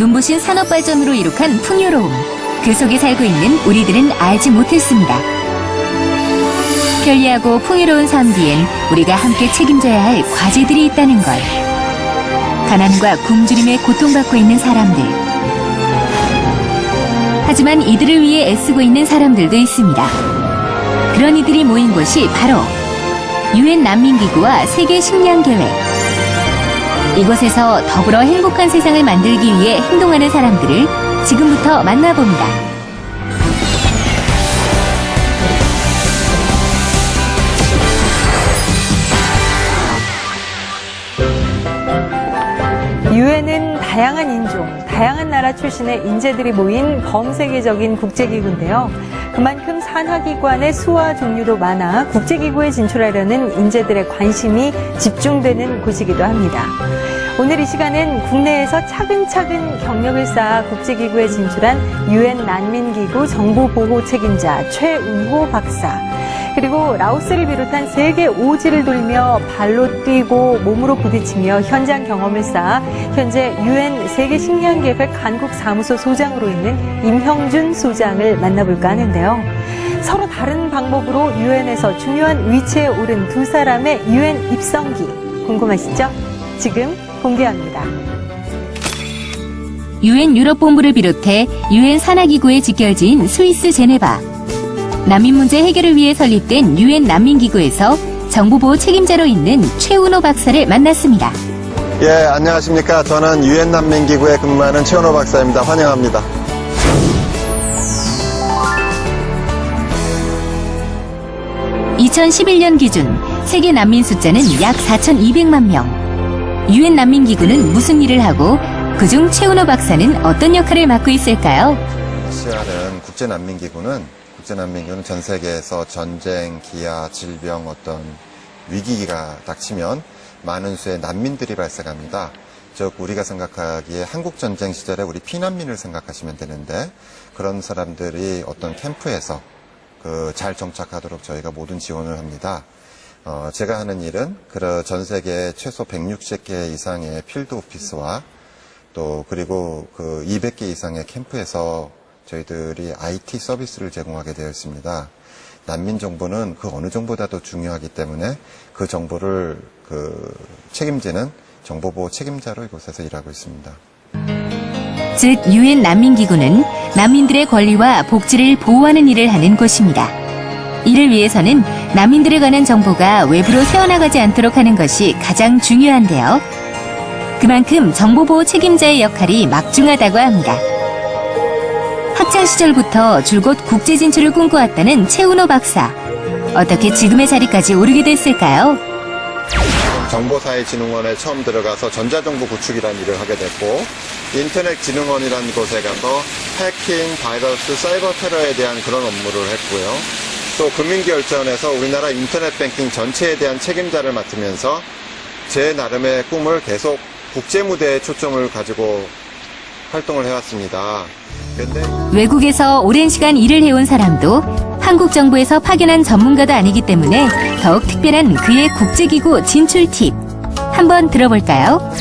눈부신 산업발전으로 이룩한 풍요로움. 그 속에 살고 있는 우리들은 알지 못했습니다. 편리하고 풍요로운 삶 뒤엔 우리가 함께 책임져야 할 과제들이 있다는 걸. 가난과 굶주림에 고통받고 있는 사람들. 하지만 이들을 위해 애쓰고 있는 사람들도 있습니다. 그런 이들이 모인 곳이 바로 UN 난민기구와 세계식량계획. 이곳에서 더불어 행복한 세상을 만들기 위해 행동하는 사람들을 지금부터 만나봅니다. 유엔은 다양한 인종, 다양한 나라 출신의 인재들이 모인 범세계적인 국제기구인데요. 그만큼 산하기관의 수와 종류도 많아 국제기구에 진출하려는 인재들의 관심이 집중되는 곳이기도 합니다. 오늘 이 시간은 국내에서 차근차근 경력을 쌓아 국제기구에 진출한 유엔 난민기구 정보보호 책임자 최운호 박사, 그리고 라오스를 비롯한 세계 5지를 돌며 발로 뛰고 몸으로 부딪히며 현장 경험을 쌓아 현재 유엔 세계식량계획 한국사무소 소장으로 있는 임형준 소장을 만나볼까 하는데요. 서로 다른 방법으로 유엔에서 중요한 위치에 오른 두 사람의 유엔 입성기 궁금하시죠? 지금 공개합니다. 유엔 유럽본부를 비롯해 유엔 산하기구에 직결지인 스위스 제네바. 난민 문제 해결을 위해 설립된 유엔 난민기구에서 정보보호 책임자로 있는 최운호 박사를 만났습니다. 예, 안녕하십니까. 저는 유엔 난민기구에 근무하는 최운호 박사입니다. 환영합니다. (2011년) 기준 세계 난민 숫자는 약 4,200만 명. 유엔 난민기구는 무슨 일을 하고 그중 최운호 박사는 어떤 역할을 맡고 있을까요? 국제난민기구는 전 세계에서 전쟁, 기아, 질병, 어떤 위기가 닥치면 많은 수의 난민들이 발생합니다. 즉 우리가 생각하기에 한국전쟁 시절에 우리 피난민을 생각하시면 되는데, 그런 사람들이 어떤 캠프에서 잘 정착하도록 저희가 모든 지원을 합니다. 제가 하는 일은 전 세계 최소 160개 이상의 필드 오피스와 또 그리고 200개 이상의 캠프에서 저희들이 IT 서비스를 제공하게 되어 있습니다. 난민 정보는 그 어느 정보보다도 중요하기 때문에 그 정보를 책임지는 정보보호 책임자로 이곳에서 일하고 있습니다. 즉 유엔 난민기구는 난민들의 권리와 복지를 보호하는 일을 하는 곳입니다. 이를 위해서는 난민들에 관한 정보가 외부로 새어나가지 않도록 하는 것이 가장 중요한데요. 그만큼 정보보호 책임자의 역할이 막중하다고 합니다. 학창 시절부터 줄곧 국제 진출을 꿈꿔왔다는 최운호 박사. 어떻게 지금의 자리까지 오르게 됐을까요? 정보사회진흥원에 처음 들어가서 전자정보 구축이라는 일을 하게 됐고, 인터넷진흥원이라는 곳에 가서 해킹, 바이러스, 사이버 테러에 대한 그런 업무를 했고요. 또 금융기열자원에서 우리나라 인터넷 뱅킹 전체에 대한 책임자를 맡으면서 제 나름의 꿈을 계속 국제무대에 초점을 가지고 활동을 해왔습니다. 외국에서 오랜 시간 일을 해온 사람도 한국 정부에서 파견한 전문가도 아니기 때문에 더욱 특별한 그의 국제기구 진출 팁. 한번 들어볼까요?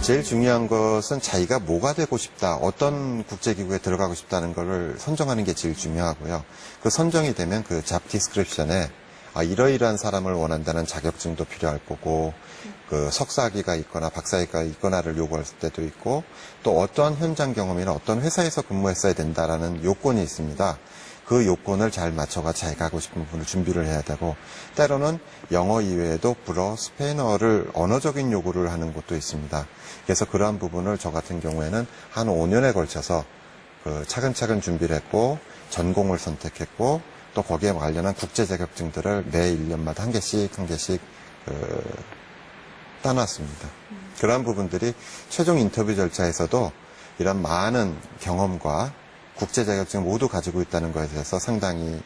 제일 중요한 것은 자기가 뭐가 되고 싶다, 어떤 국제기구에 들어가고 싶다는 것을 선정하는 게 제일 중요하고요. 그 선정이 되면 그 잡 디스크립션에 이러이러한 사람을 원한다는 자격증도 필요할 거고, 석사학위가 있거나 박사학위가 있거나를 요구할 때도 있고, 또 어떠한 현장 경험이나 어떤 회사에서 근무했어야 된다라는 요건이 있습니다. 그 요건을 잘 맞춰가 자기가 하고 싶은 부분을 준비를 해야 되고, 때로는 영어 이외에도 불어, 스페인어를 언어적인 요구를 하는 곳도 있습니다. 그래서 그러한 부분을 저 같은 경우에는 한 5년에 걸쳐서 차근차근 준비를 했고, 전공을 선택했고, 또 거기에 관련한 국제 자격증들을 매 1년마다 한 개씩 따놨습니다. 그러한 부분들이 최종 인터뷰 절차에서도 이런 많은 경험과 국제 자격증을 모두 가지고 있다는 것에 대해서 상당히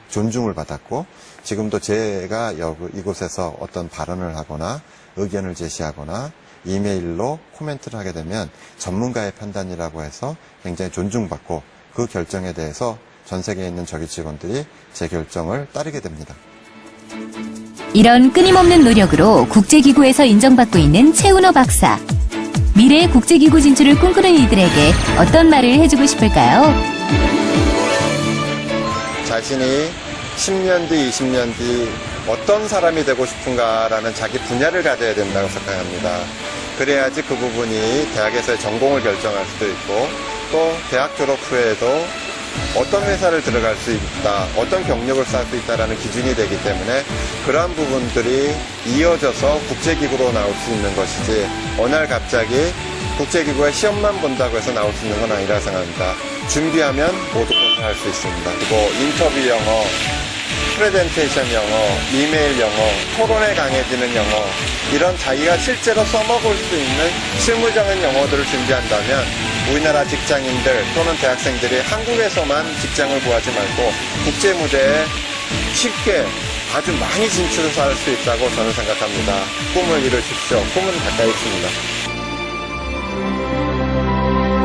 존중을 받았고, 지금도 제가 이곳에서 어떤 발언을 하거나 의견을 제시하거나 이메일로 코멘트를 하게 되면 전문가의 판단이라고 해서 굉장히 존중받고, 그 결정에 대해서 전 세계에 있는 저기 직원들이 제 결정을 따르게 됩니다. 이런 끊임없는 노력으로 국제기구에서 인정받고 있는 최운호 박사. 미래의 국제기구 진출을 꿈꾸는 이들에게 어떤 말을 해주고 싶을까요? 자신이 10년 뒤, 20년 뒤 어떤 사람이 되고 싶은가라는 자기 분야를 가져야 된다고 생각합니다. 그래야지 그 부분이 대학에서의 전공을 결정할 수도 있고 또 대학 졸업 후에도 어떤 회사를 들어갈 수 있다, 어떤 경력을 쌓을 수 있다라는 기준이 되기 때문에 그러한 부분들이 이어져서 국제기구로 나올 수 있는 것이지 어느 날 갑자기 국제기구의 시험만 본다고 해서 나올 수 있는 건 아니라 생각합니다. 준비하면 모두가 할 수 있습니다. 그리고 인터뷰 영어, 프레젠테이션 영어, 이메일 영어, 토론에 강해지는 영어, 이런 자기가 실제로 써먹을 수 있는 실무적인 영어들을 준비한다면 우리나라 직장인들 또는 대학생들이 한국에서만 직장을 구하지 말고 국제 무대에 쉽게 아주 많이 진출해서 할 수 있다고 저는 생각합니다. 꿈을 이루십시오. 꿈은 가까이 있습니다.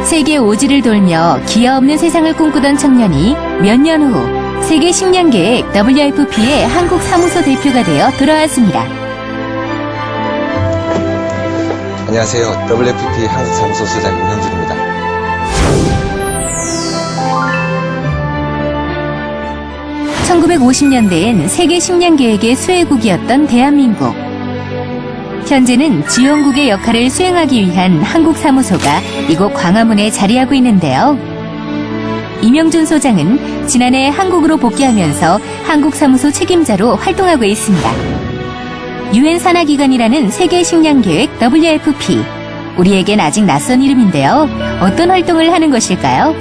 세계 오지를 돌며 기아 없는 세상을 꿈꾸던 청년이 몇 년 후 세계 식량 계획 WFP의 한국 사무소 대표가 되어 돌아왔습니다. 안녕하세요. WFP 한국 사무소 소장 임형준입니다. (1950년대엔) 세계 식량 계획의 수혜국이었던 대한민국. 현재는 지원국의 역할을 수행하기 위한 한국 사무소가 이곳 광화문에 자리하고 있는데요. 임형준 소장은 지난해 한국으로 복귀하면서 한국 사무소 책임자로 활동하고 있습니다. 유엔 산하기관이라는 세계 식량 계획 WFP. 우리에겐 아직 낯선 이름인데요. 어떤 활동을 하는 것일까요?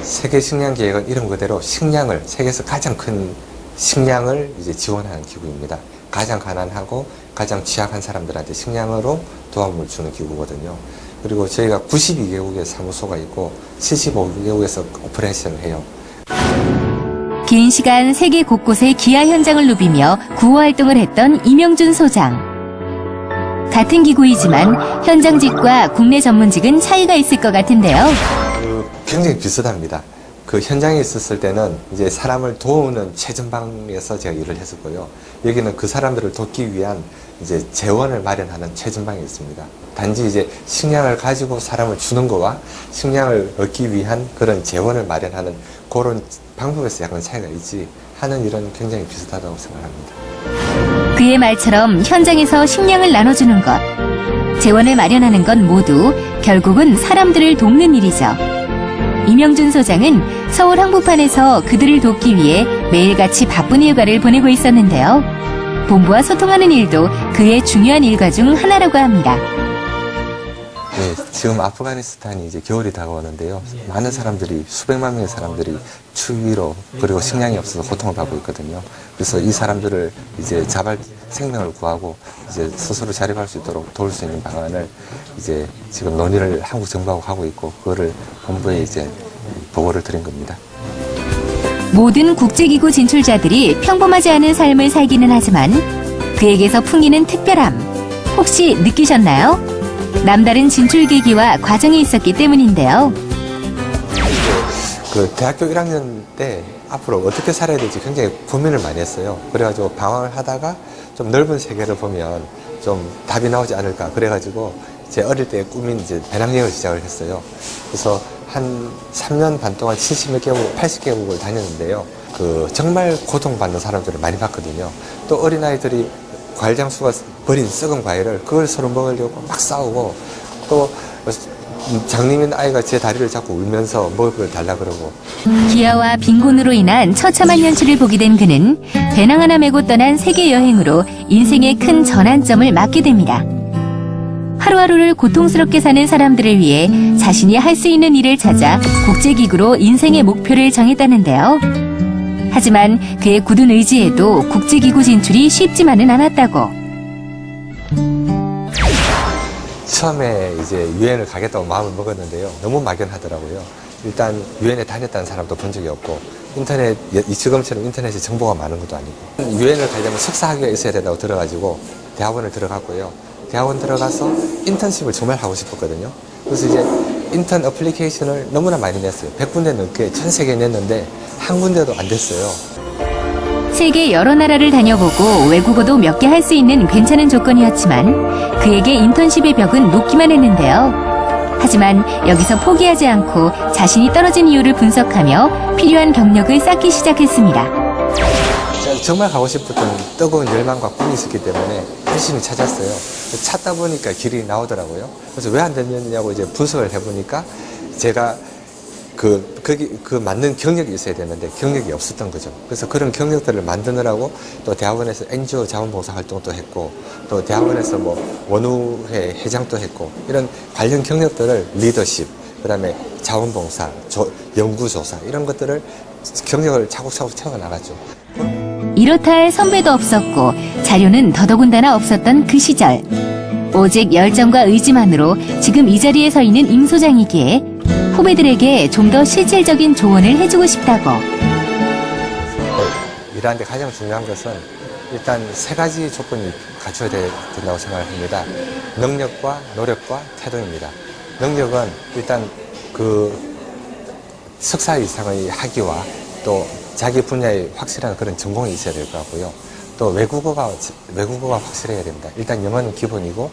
세계 식량 계획은 이름 그대로 식량을, 세계에서 가장 큰 식량을 이제 지원하는 기구입니다. 가장 가난하고 가장 취약한 사람들한테 식량으로 도움을 주는 기구거든요. 그리고 저희가 92개국의 사무소가 있고 75개국에서 오퍼레이션을 해요. 긴 시간 세계 곳곳의 기아 현장을 누비며 구호 활동을 했던 임형준 소장. 같은 기구이지만 현장직과 국내 전문직은 차이가 있을 것 같은데요. 굉장히 비슷합니다. 그 현장에 있었을 때는 이제 사람을 도우는 최전방에서 제가 일을 했었고요. 여기는 그 사람들을 돕기 위한 이제 재원을 마련하는 최전방에 있습니다. 단지 이제 식량을 가지고 사람을 주는 거와 식량을 얻기 위한 그런 재원을 마련하는 그런 방법에서 약간 차이가 있지 하는 일은 굉장히 비슷하다고 생각합니다. 그의 말처럼 현장에서 식량을 나눠주는 것, 재원을 마련하는 건 모두 결국은 사람들을 돕는 일이죠. 임형준 소장은 서울 한복판에서 그들을 돕기 위해 매일같이 바쁜 일과를 보내고 있었는데요. 본부와 소통하는 일도 그의 중요한 일과 중 하나라고 합니다. 네, 지금 아프가니스탄이 이제 겨울이 다가오는데요. 많은 사람들이, 수백만 명의 사람들이 추위로 그리고 식량이 없어서 고통을 받고 있거든요. 그래서 이 사람들을 이제 자발 생명을 구하고 이제 스스로 자립할 수 있도록 도울 수 있는 방안을 이제 지금 논의를 한국 정부하고 하고 있고 그거를 본부에 이제 보고를 드린 겁니다. 모든 국제기구 진출자들이 평범하지 않은 삶을 살기는 하지만 그에게서 풍기는 특별함 혹시 느끼셨나요? 남다른 진출 계기와 과정이 있었기 때문인데요. 그 대학교 1학년 때 앞으로 어떻게 살아야 될지 굉장히 고민을 많이 했어요. 그래가지고 방황을 하다가 좀 넓은 세계를 보면 좀 답이 나오지 않을까. 그래가지고 제 어릴 때의 꿈인 이제 배낭여행을 시작을 했어요. 그래서 한 3년 반 동안 70몇 개국, 80개국을 다녔는데요. 그 정말 고통받는 사람들을 많이 봤거든요. 또 어린아이들이 과일 장수가 버린 썩은 과일을 그걸 서로 먹으려고 막 싸우고 또 장님인 아이가 제 다리를 잡고 울면서 먹을 걸 달라 그러고. 기아와 빈곤으로 인한 처참한 현실을 보게 된 그는 배낭 하나 메고 떠난 세계 여행으로 인생의 큰 전환점을 맞게 됩니다. 하루하루를 고통스럽게 사는 사람들을 위해 자신이 할 수 있는 일을 찾아 국제기구로 인생의 목표를 정했다는데요. 하지만 그의 굳은 의지에도 국제기구 진출이 쉽지만은 않았다고. 처음에 이제 유엔을 가겠다고 마음을 먹었는데요. 너무 막연하더라고요. 일단 유엔에 다녔다는 사람도 본 적이 없고 인터넷, 지금처럼 인터넷에 정보가 많은 것도 아니고 유엔을 가려면 석사 학위가 있어야 된다고 들어가지고 대학원을 들어갔고요. 대학원 들어가서 인턴십을 정말 하고 싶었거든요. 그래서 이제 인턴 어플리케이션을 너무나 많이 냈어요. 100군데 넘게 전 세계에 냈는데 한 군데도 안 됐어요. 세계 여러 나라를 다녀보고 외국어도 몇 개 할 수 있는 괜찮은 조건이었지만 그에게 인턴십의 벽은 높기만 했는데요. 하지만 여기서 포기하지 않고 자신이 떨어진 이유를 분석하며 필요한 경력을 쌓기 시작했습니다. 정말 가고 싶었던 뜨거운 열망과 꿈이 있었기 때문에 열심히 찾았어요. 찾다 보니까 길이 나오더라고요. 그래서 왜 안 됐냐고 이제 분석을 해보니까 제가 그 맞는 경력이 있어야 되는데 경력이 없었던 거죠. 그래서 그런 경력들을 만드느라고 또 대학원에서 NGO 자원봉사 활동도 했고 또 대학원에서 뭐 원우회 회장도 했고 이런 관련 경력들을 리더십, 그다음에 자원봉사, 연구조사 이런 것들을 경력을 차곡차곡 채워나갔죠. 이렇다 할 선배도 없었고 자료는 더더군다나 없었던 그 시절. 오직 열정과 의지만으로 지금 이 자리에 서 있는 임 소장이기에 후배들에게 좀 더 실질적인 조언을 해주고 싶다고. 일하는데 가장 중요한 것은 일단 세 가지 조건이 갖춰야 된다고 생각을 합니다. 능력과 노력과 태도입니다. 능력은 일단 그 석사 이상의 학위와 또 자기 분야에 확실한 그런 전공이 있어야 될 것 같고요. 또 외국어가 확실해야 됩니다. 일단 영어는 기본이고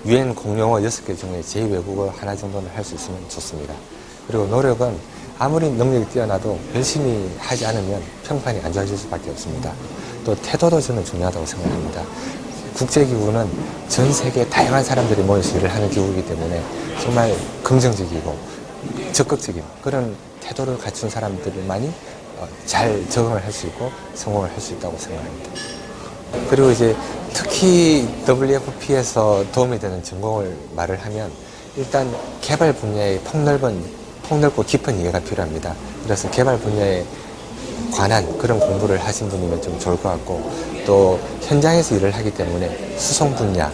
유엔 공용어 6개 중에 제2외국어 하나 정도는 할 수 있으면 좋습니다. 그리고 노력은 아무리 능력이 뛰어나도 열심히 하지 않으면 평판이 안 좋아질 수밖에 없습니다. 또 태도도 저는 중요하다고 생각합니다. 국제기구는 전 세계 다양한 사람들이 모여서 일을 하는 기구이기 때문에 정말 긍정적이고 적극적인 그런 태도를 갖춘 사람들만이 잘 적응을 할 수 있고 성공을 할 수 있다고 생각합니다. 그리고 이제 특히 WFP에서 도움이 되는 전공을 말을 하면 일단 개발 분야에 폭넓고 깊은 이해가 필요합니다. 그래서 개발 분야에 관한 그런 공부를 하신 분이면 좀 좋을 것 같고 또 현장에서 일을 하기 때문에 수송 분야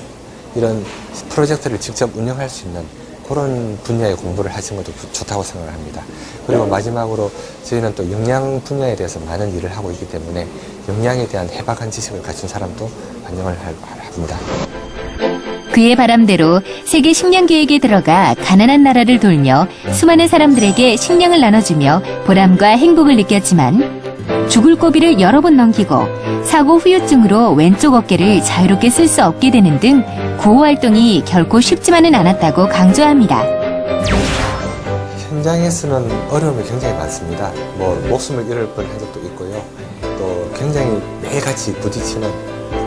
이런 프로젝트를 직접 운영할 수 있는 그런 분야의 공부를 하신 것도 좋다고 생각을 합니다. 그리고 마지막으로 저희는 또 영양 분야에 대해서 많은 일을 하고 있기 때문에 영양에 대한 해박한 지식을 갖춘 사람도 환영을 합니다. 그의 바람대로 세계 식량 계획에 들어가 가난한 나라를 돌며 수많은 사람들에게 식량을 나눠주며 보람과 행복을 느꼈지만 죽을 고비를 여러 번 넘기고 사고 후유증으로 왼쪽 어깨를 자유롭게 쓸 수 없게 되는 등 구호 활동이 결코 쉽지만은 않았다고 강조합니다. 현장에서는 어려움이 굉장히 많습니다. 목숨을 잃을 뻔한 적도 있고요. 또 굉장히 매일같이 부딪히는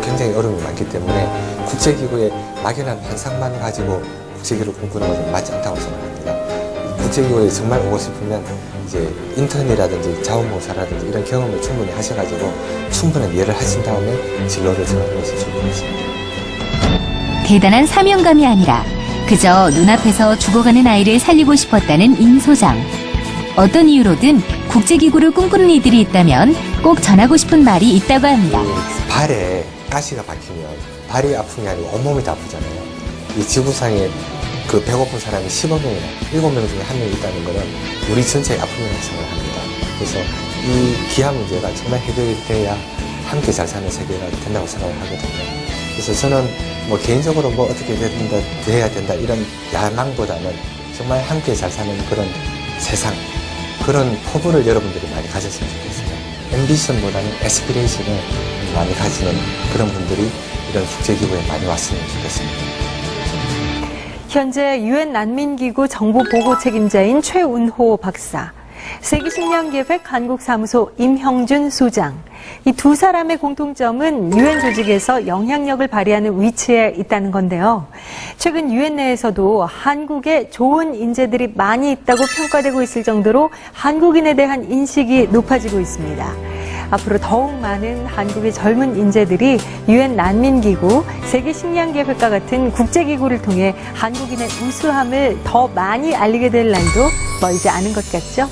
굉장히 어려움이 많기 때문에 국제기구의 막연한 환상만 가지고 국제기구를 꿈꾸는 것은 맞지 않다고 생각합니다. 국제기구에 정말 오고 싶으면 이제 인턴이라든지 자원봉사라든지 이런 경험을 충분히 하셔가지고 충분한 이해를 하신 다음에 진로를 정하는 것이 좋을 것 같습니다. 대단한 사명감이 아니라 그저 눈앞에서 죽어가는 아이를 살리고 싶었다는 임 소장. 어떤 이유로든 국제기구를 꿈꾸는 이들이 있다면 꼭 전하고 싶은 말이 있다고 합니다. 발에 가시가 박히면 발이 아픈 게 아니고 온몸이 다 아프잖아요. 이 지구상에 그 배고픈 사람이 10억명이나 7명 중에 1명이 있다는 것은 우리 전체의 아픔이라고 생각합니다. 그래서 이 기아 문제가 정말 해결이 돼야 함께 잘 사는 세계가 된다고 생각을 하거든요. 그래서 저는 개인적으로 어떻게 돼야 된다 이런 야망보다는 정말 함께 잘 사는 그런 세상, 그런 포부를 여러분들이 많이 가졌으면 좋겠어요. 앰비션보다는 에스피레이션을 많이 가지는 그런 분들이 이런 국제기구에 많이 왔으면 좋겠습니다. 현재 유엔 난민기구 정보보호 책임자인 최운호 박사, 세계식량계획 한국사무소 임형준 소장. 이 두 사람의 공통점은 유엔 조직에서 영향력을 발휘하는 위치에 있다는 건데요. 최근 유엔 내에서도 한국에 좋은 인재들이 많이 있다고 평가되고 있을 정도로 한국인에 대한 인식이 높아지고 있습니다. 앞으로 더욱 많은 한국의 젊은 인재들이 유엔 난민기구, 세계식량계획과 같은 국제기구를 통해 한국인의 우수함을 더 많이 알리게 될 날도 멀지 않은 것 같죠?